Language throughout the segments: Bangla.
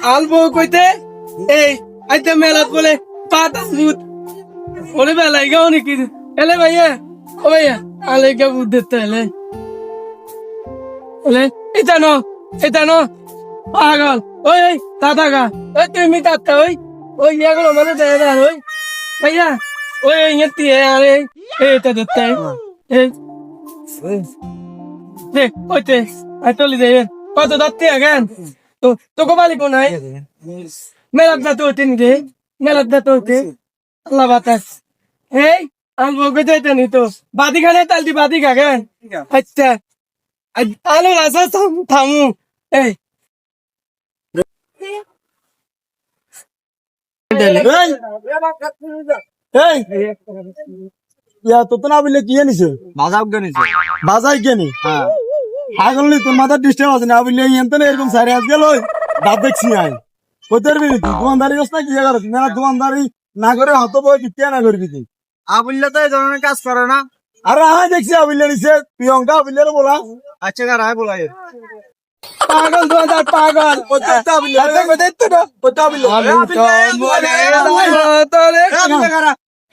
আলবো কইতে এই আইতে মেলাত বলে পাতা ভূত ওরে বেলাই গাও নাকি এলে ভাইয়া ও ভাইয়া আলে কে ভূত দেখতে এলে এলে এটা নো পাগল ওই ওই দাদা গা ওই তুমি তাতে ওই এগুলো মানে দেয় না ওই ভাইয়া ওই ইয়েতি আরে এটা দেখতে এই দে ওইতে আই চলি দে কত দাঁতে আগান তো তোকে মালিক নাই মেলাত না তো তিন দে মেলাত না তো আল্লাহ বাতাস এই আলবো কইতে নি তো বাদি খানে তালদি বাদি খাগান আচ্ছা আলো রাসা থামু এই তো না বললে কি জানিস বাজাই কেনি আগল নি তোর মাথার ডিস্টার্ব আছে না বললে এরকম সারে আজ গেল দাঁত দেখছি আই কোথার বিনি তুই দোকানদারি করছ না কি করছ না দোকানদারি না করে হত বই কিতিয়া না করবি তুই আবুল্লা তো এই ধরনের কাজ করে না। আরে আয় দেখছি আবিল্লে নিছে প্রিয়ঙ্কা আবিল্লে বলা আচ্ছা কার আয় বলাই পাগল দোকানদার পাগল কোথাটা আবিল্লে দেখতে না কোথা আবিল্লে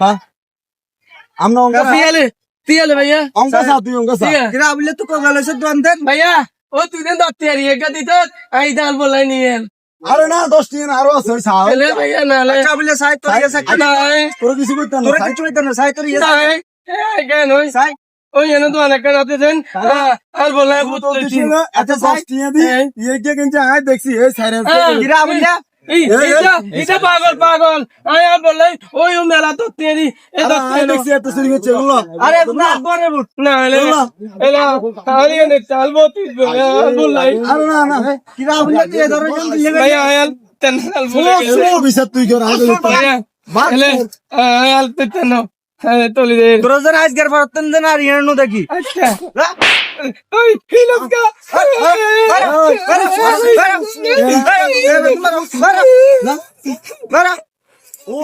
হ্যাঁ আমরা অঙ্কা পিয়ালে ভাইয়া অঙ্কা সা তুই অঙ্কা সা কিরা আবুল্লা তো কো গেল সে দোকান দেন ভাইয়া ও তুই দেন দত্তি আর একা দিত আই ডাল বলাই নিয়ে আরে না 10 টিন আরো আছে সা এলে ভাইয়া না লে আচ্ছা আবুল্লা সাই তোর ইয়ে সাই নাই তোর কিছু কইতা না তোর কিছু হইতো না সাই তোর ইয়ে নাই এই কেন ওই সাই ওই এনে তো অনেক কাজ দেন আর বলাই ভূত তো লইছি দিছিল এত 10 টিন দি এই যে কিনছে আয় দেখছি এই সাইরে কিরা আবুল্লা এটা পাগল আই আর বলাই ওই মেলা তো তেরি এ তো দেখছি এত চুরি হচ্ছে বললো আরে না বরে বুট না এলে এলা খালি এনে চালবো তুই বলাই আরে না না কিরা আবুল্লা তুই এই ধরনের কাজ দিলে ভাইয়া আয়াল তেন স্লো বিচার তুই কর আগে ভাইয়া এলে আয়াল তেন তলি দে তোর জন আজকের পরতন দেন আর ইয়ানো দেখি আচ্ছা ওই হিলকা ও